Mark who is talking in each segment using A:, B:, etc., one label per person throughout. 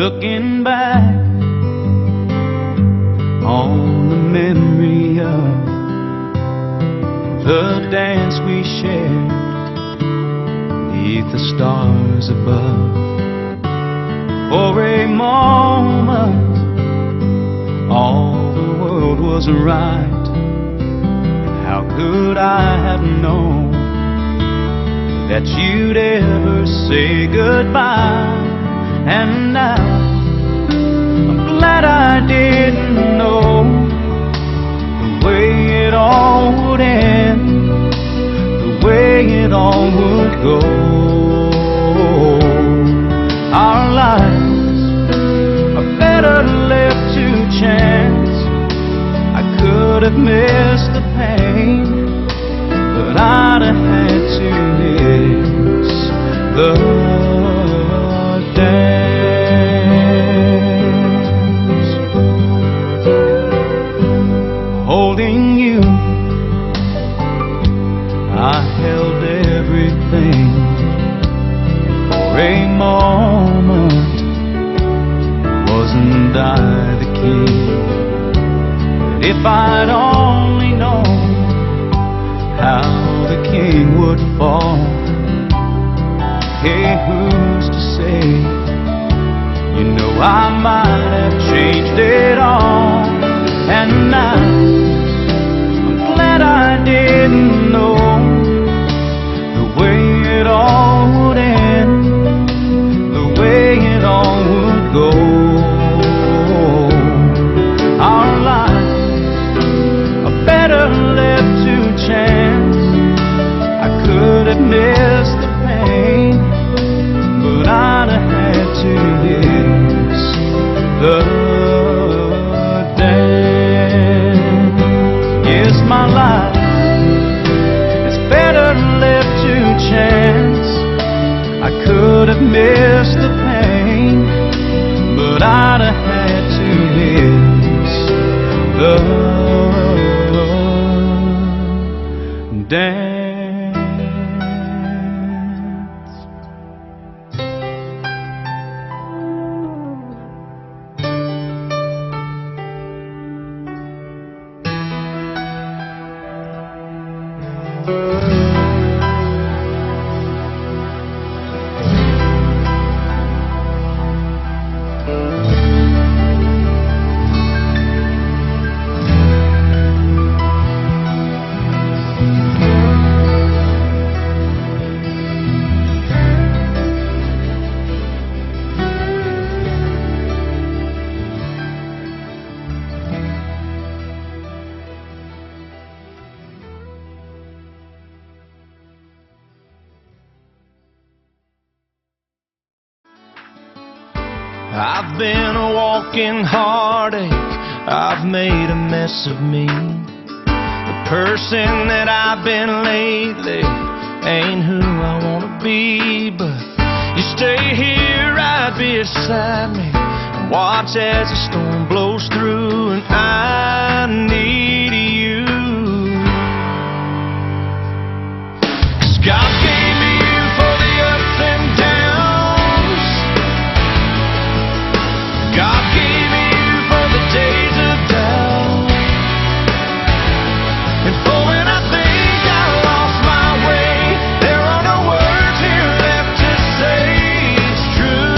A: Looking back on the memory of the dance we shared beneath the stars above. For a moment all the world was right. How could I have known that you'd ever say goodbye? And now I'm glad I didn't know the way it all would end, the way it all would go. Our lives are better left to chance. I could have missed the pain, but I'd have had to miss the dance. Holding you, I held everything. For a moment, wasn't I the king? But if I'd only known how the king would fall, hey, who's to say? You know I might have changed it all. And now I'm glad I didn't know the way it all would end, the way it all would go. Our lives are better left to chance. I could have missed the pain, but I'd have had to miss the dance. Yes, my life is better left to chance. I could have missed the pain, but I'd have had to miss the dance.
B: I've been a walking heartache, I've made a mess of me. The person that I've been lately ain't who I wanna be. But you stay here right beside me and watch as the storm blows through, and I need you. 'Cause God gave me you for the ups and downs. God gave me you for the days of doubt, and for when I think I lost my way, there are no words here left to say it's true.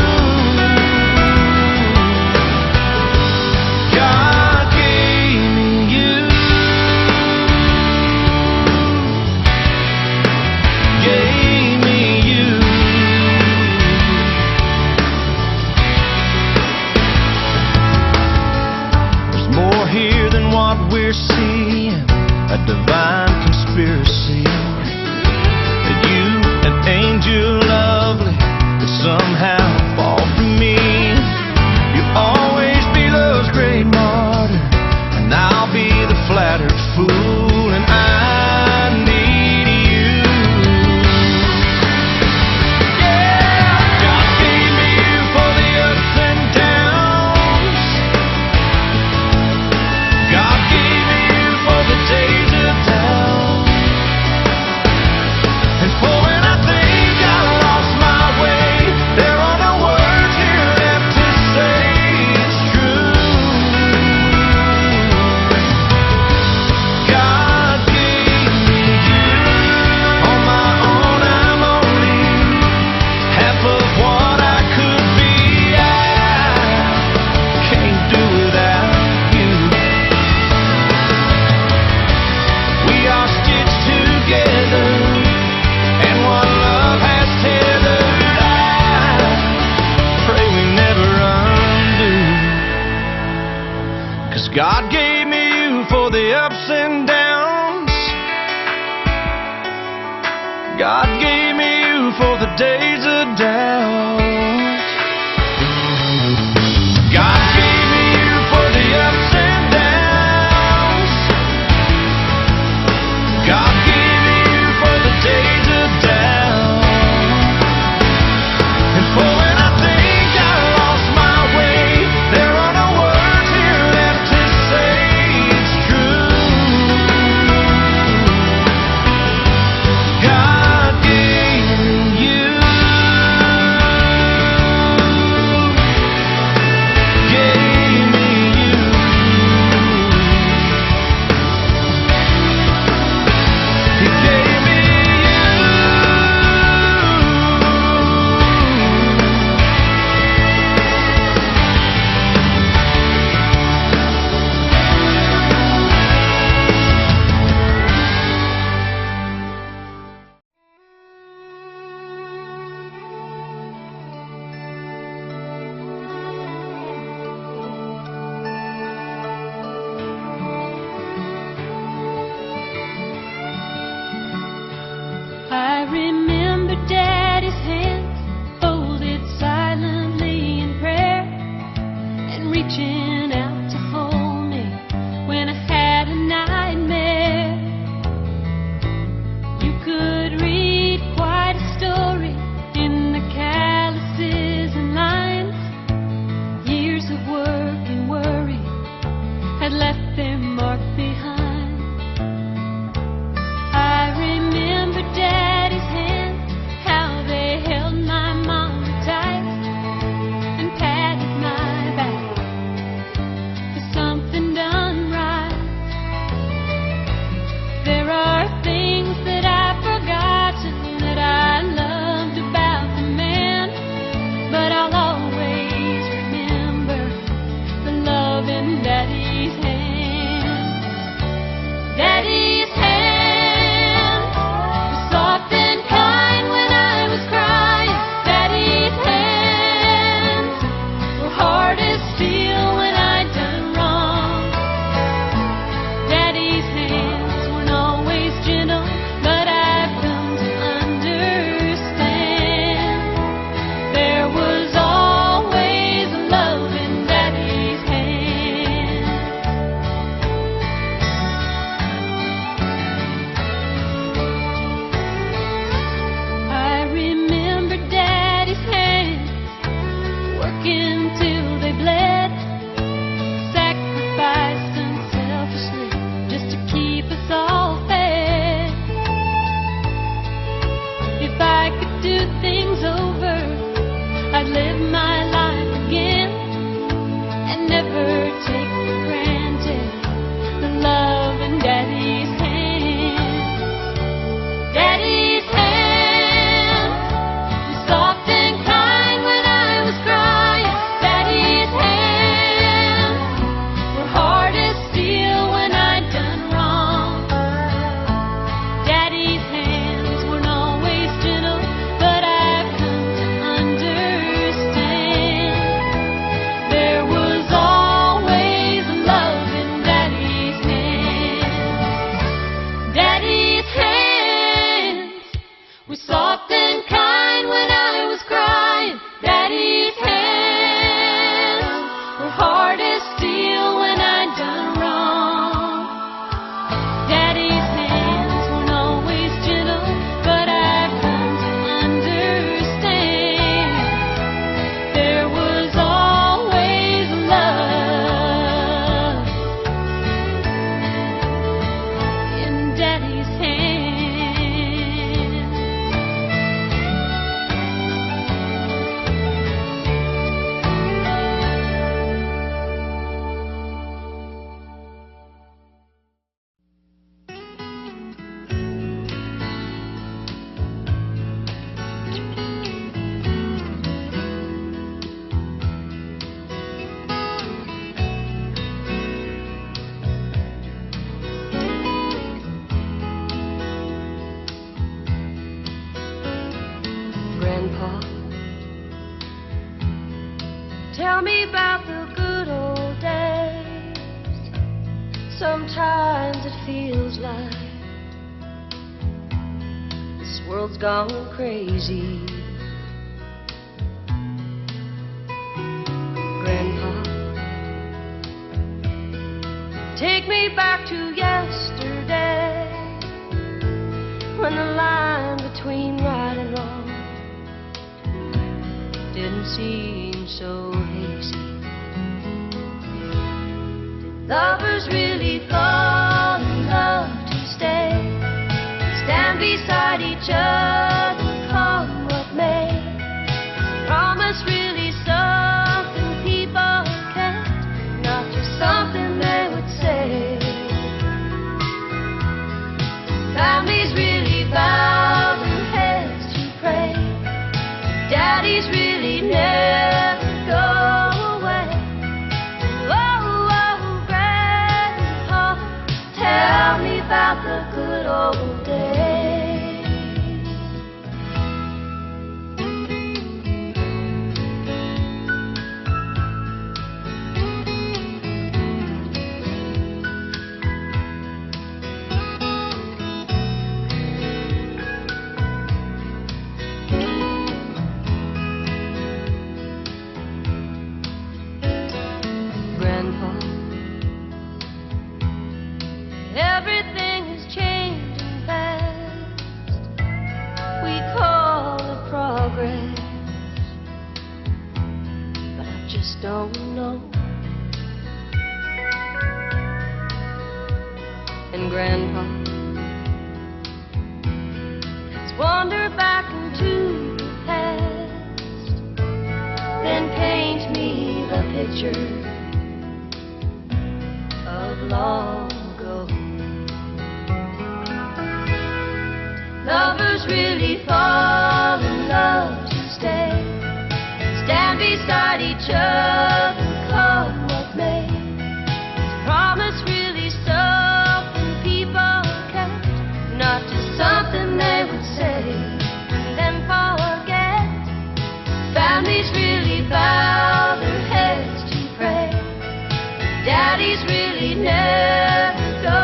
B: God gave me you.
C: Tell me about the good old days. Sometimes it feels like this world's gone crazy. Grandpa, take me back to yesterday, when the line between right and wrong didn't seem so hazy. Did lovers really fall in love to stay, stand beside each other, come what may? Promise really something people kept, not just something they would say. Families really bow their heads to pray. Daddies really never go away. Oh, oh, Grandpa, tell me about the good old days. Grandpa, everything is changing fast. We call it progress, but I just don't know. And Grandpa, let's wander back into the past, then paint me the picture of long ago. Lovers really fall in love to stay, stand beside each other, come what may. Promise really something people kept, not just something they would say and then forget. Families really bow their heads to pray. Daddies really never go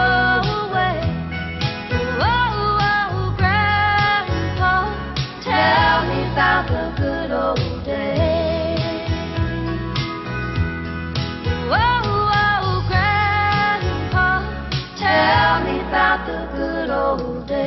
C: away. Oh, oh, Grandpa, tell me about the good old days. Oh, oh, Grandpa, tell me about the good old days.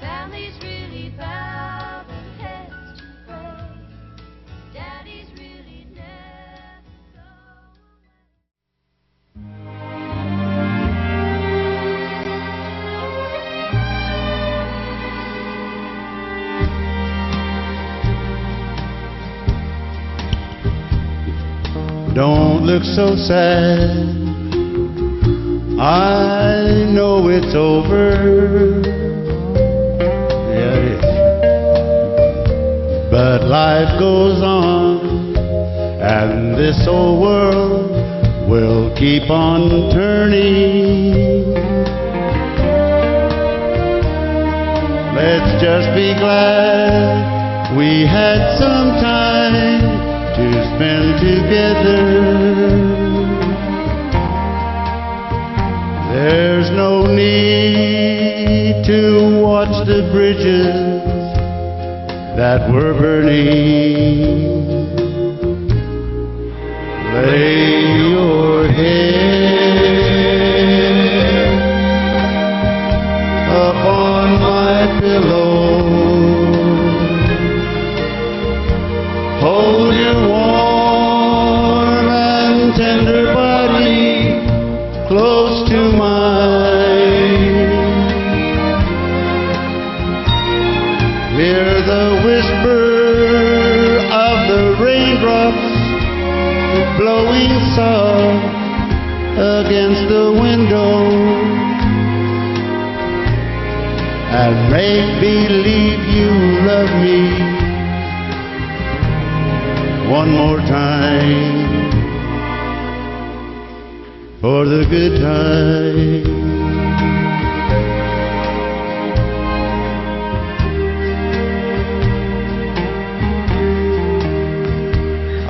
C: Families really bow their heads to pray. Daddies really never go
A: Don't look so sad, I know it's over. Yeah, it is. But life goes on, and this old world will keep on turning. Let's just be glad we had some time to spend together. There's no need to watch the bridges that were burning. Lay your head upon my pillow. Hold your warm and tender body close
D: to mine. Hear the whisper of the raindrops blowing soft against the window, and make believe you love me one more time for the good time.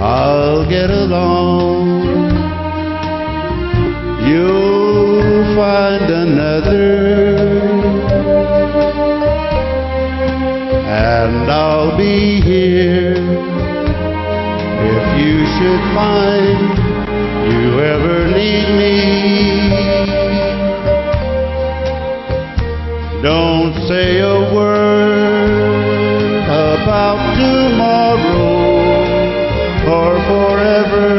D: I'll get along, you'll find another, and I'll be here if you should find you ever need me. Don't say a word about tomorrow or forever.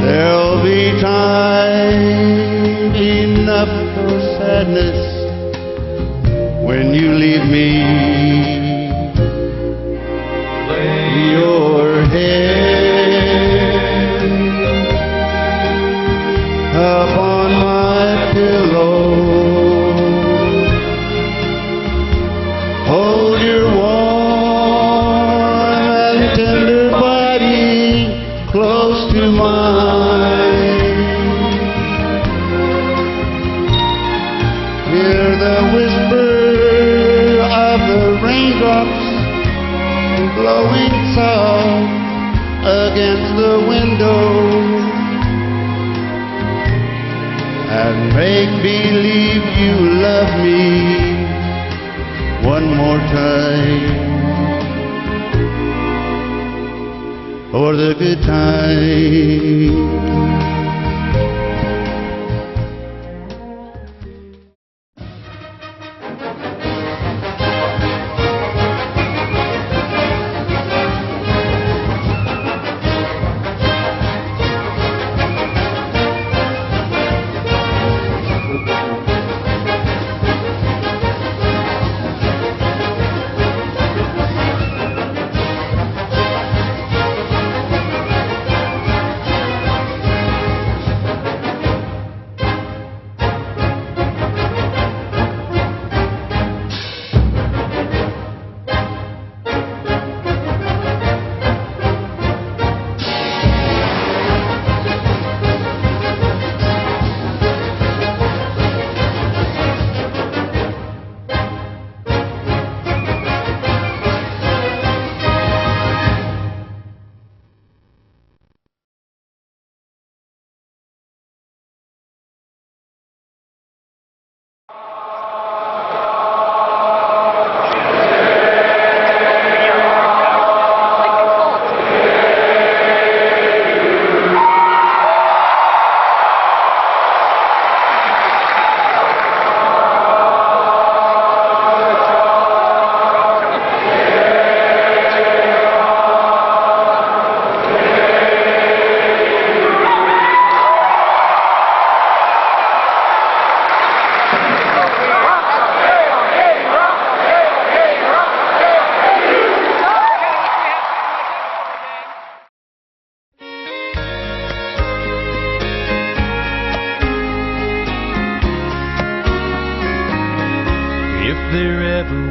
D: There'll be time enough for sadness when you leave me. Lay your head upon my pillow, hold your warm and tender body close to mine. Hear the whisper of the raindrops blowing soft against the window, and make believe you love me one more time for the good time.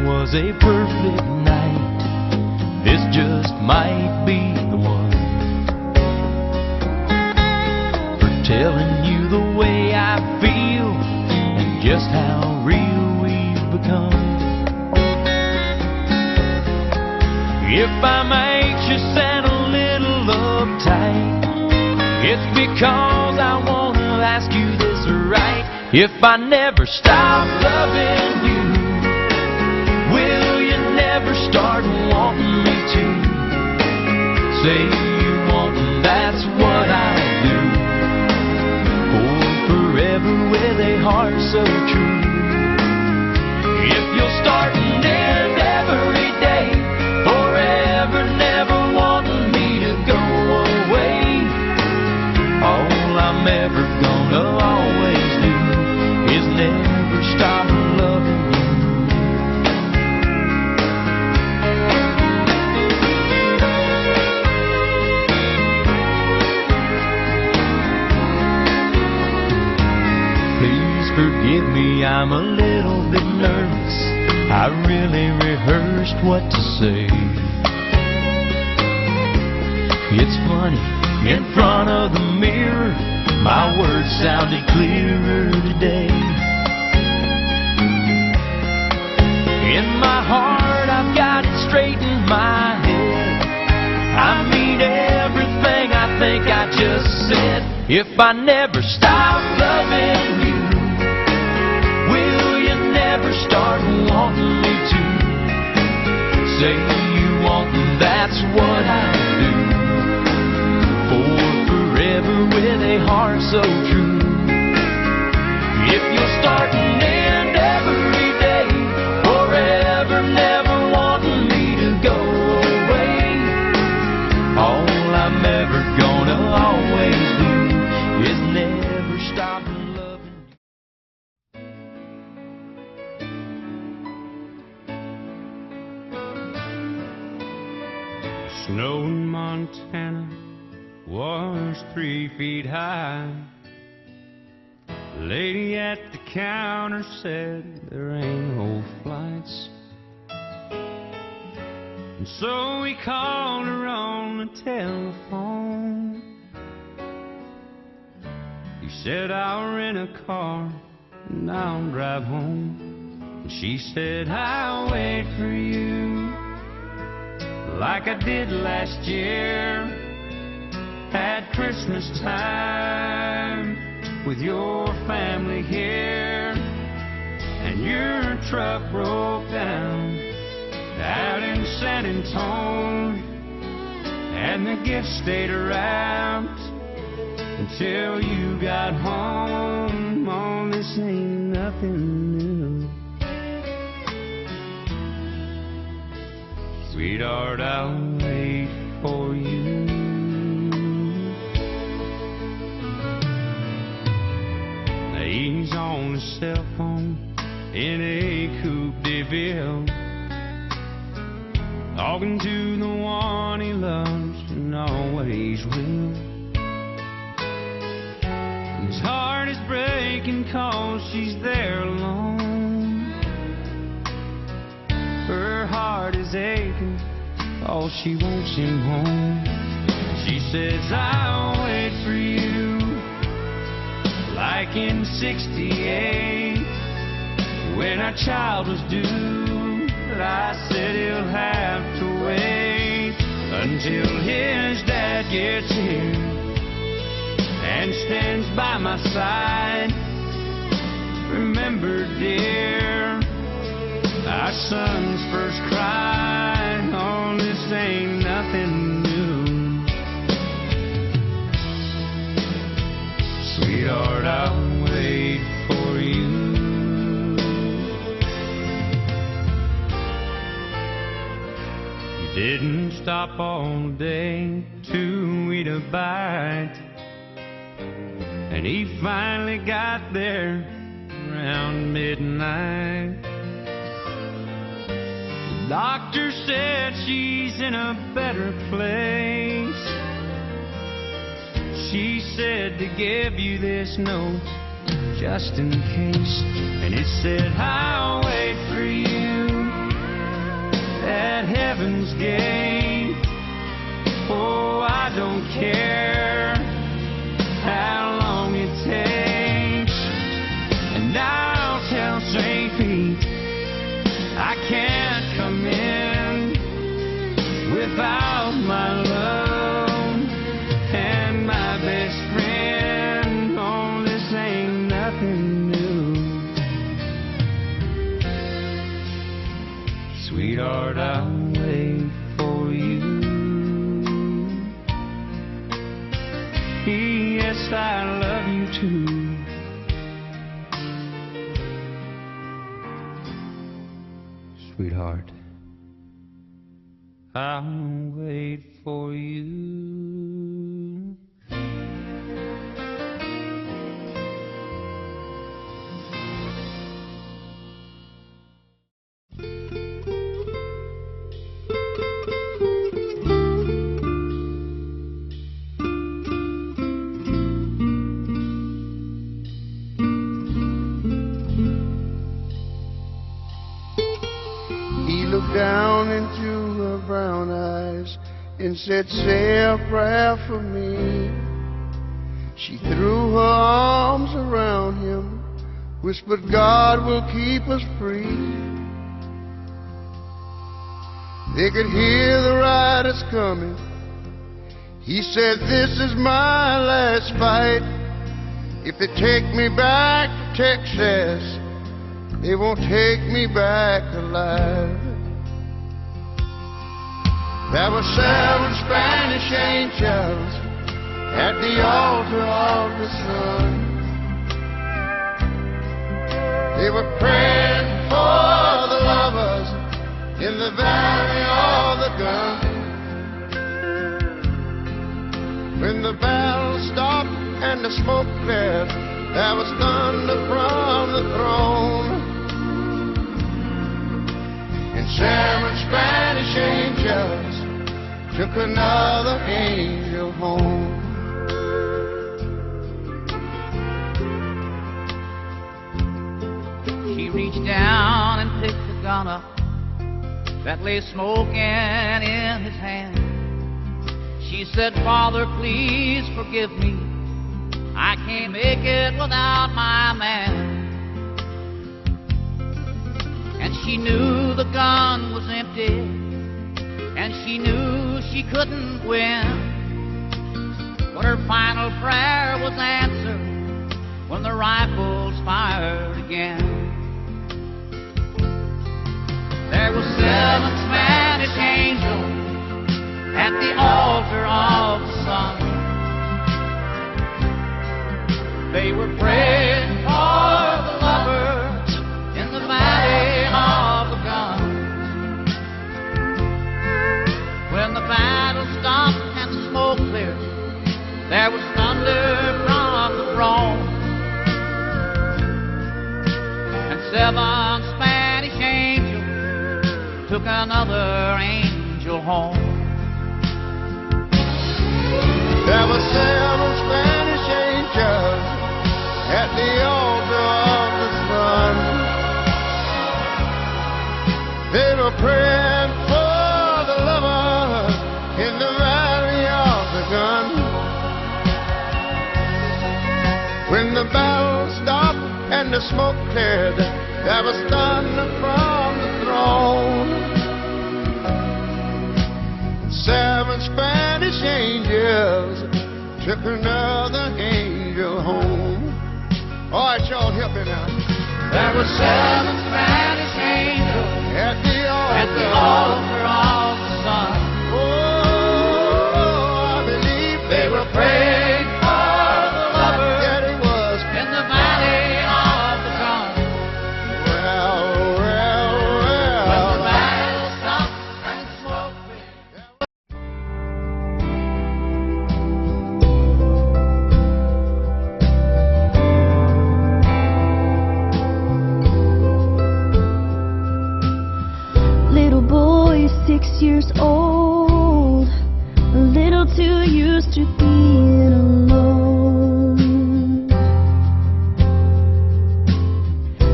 B: was a perfect night, this just might be the one for telling you the way I feel and just how real we've become. If I'm anxious and a little uptight, it's because I want to ask you this right. If I never stop loving you, will you never start wanting me to? Say you want, and that's what I'll do. For forever with a heart so true. If you'll start and end every day, forever never wanting me to go away,
A: forgive me, I'm a little bit nervous. I really rehearsed what to say. It's funny, in front of the mirror, my words sounded clearer today. In my heart, I've got it straight in my head. I mean everything I think I just said. If I never stop loving you, will you never start wanting me to? Say you want, and that's what I do. For forever with a heart so true. If you'll start and end every day, forever never wanting me to go away, all I'm ever gonna always do is never stop loving you.
D: Snow in Montana was 3 feet high. The lady at the counter said there ain't no flights. And so we called her on the telephone. He said, I'll rent a car and I'll drive home. And she said, I'll wait for you like I did last year at Christmas time with your family here. And your truck broke down out in San Antonio, and the gifts stayed around until you got home. Oh, this ain't nothing new. Sweetheart, I'll wait for you. He's on his cell phone in a coupe de ville, talking to the one he loves and always will. His heart is breaking 'cause she's there alone. Her heart is aching 'cause she wants him home. She says, I'll wait for you like in '68 when our child was due. But I said he'll have to wait until his dad gets here and stands by my side. Remember, dear, our son's first cry. Oh, this ain't nothing new. Sweetheart, I'll wait for you. He didn't stop all day to eat a bite, and he finally got there around midnight. The doctor said she's in a better place. She said to give you this note just in case, and it said, I'll wait for you at heaven's gate. Oh, I don't care how long it takes, and I'll tell St. Pete I can't come in without my love and my best friend. Oh, this ain't nothing new. Sweetheart, I'll wait for you. Yes, I love you too. Sweetheart, I'll wait for you.
E: and said, say a prayer for me. She threw her arms around him, whispered, God will keep us free. They could hear the riders coming. He said, this is my last fight. If they take me back to Texas, they won't take me back alive. There were 7 Spanish angels at the altar of the sun. They were praying for the lovers in the valley of the gun. When the battle stopped and the smoke cleared, there was thunder from the throne. And 7 Spanish angels took another angel home.
F: She reached down and picked the gun up that lay smoking in his hand. She said, Father, please forgive me. I can't make it without my man. And she knew the gun was empty, and she knew she couldn't win. But her final prayer was answered when the rifles fired again. There were 7 Spanish angels at the altar of the sun. They were praying for the lovers in the valley of the gun. When the battle stopped and the smoke cleared, there was thunder from the throne. And 7 Spanish angels took another angel home.
E: There were 7 Spanish angels at the altar of the sun. They were praying for the lovers in the valley of the gun. When the battle stopped and the smoke cleared, there was thunder from the throne. 7 Spanish angels took another angel home. All right, y'all, help me now.
F: There were 7 Spanish angels
E: At the altar
F: of the sun.
E: Oh, I believe
F: They were praying for the lovers
E: that it was.
F: in the valley of the gun.
E: Well,
F: When the battle stopped and the smoke cleared.
C: Little boy, 6 years old, a little too used to being alone.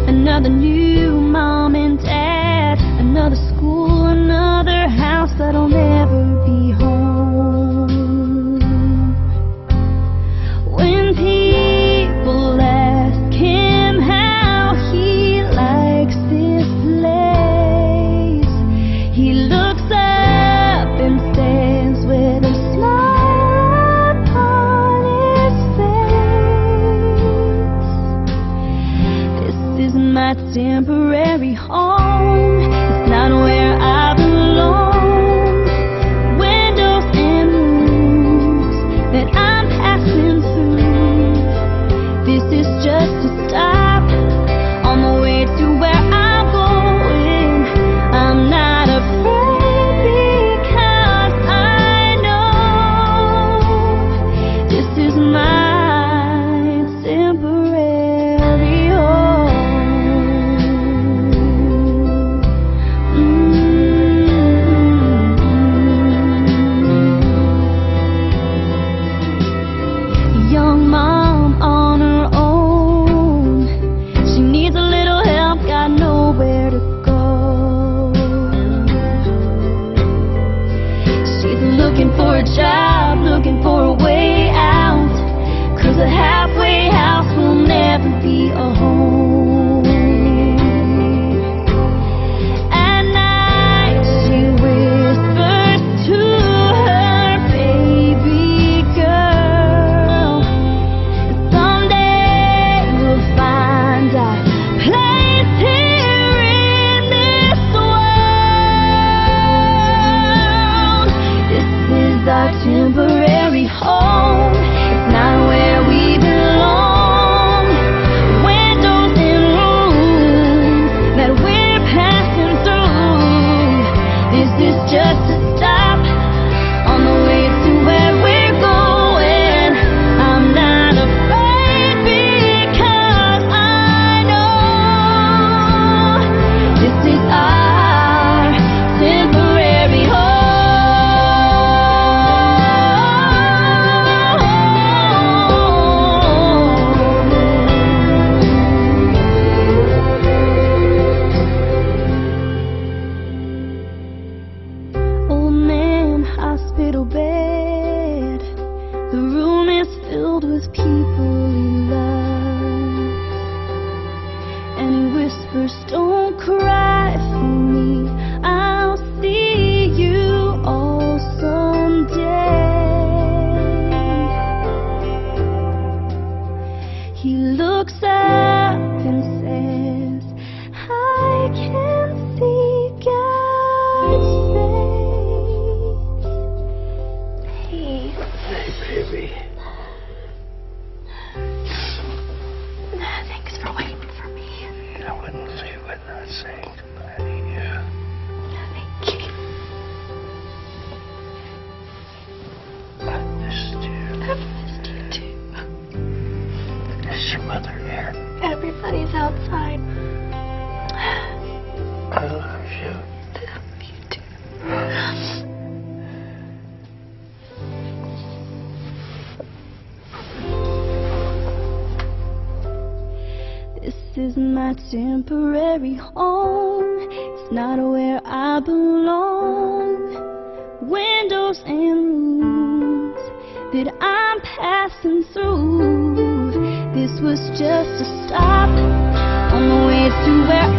C: Another new mom and dad, another school, another house that'll never be home. When people ask him how he likes this place, he looks up and stands with a smile upon his face. This is my temporary home. It's not where I belong. Windows and rooms that I'm passing through. This is just a stop on the way to where I'm going. I'm not afraid because I know this is my temporary home. is filled with people he loves, and he whispers, don't cry for me, I'll see you all someday. He looks up and says, I can see God's face. Hey.
G: Hey, baby.
C: Thanks for waiting for me.
G: I wouldn't leave without saying goodbye to you.
C: Thank you.
G: I missed you.
C: I've missed you too.
G: Is your mother here?
C: Everybody's outside.
G: I love you.
C: I love you too. This is my temporary home. It's not where I belong. Windows and rooms that I'm passing through. This was just a stop on the way to where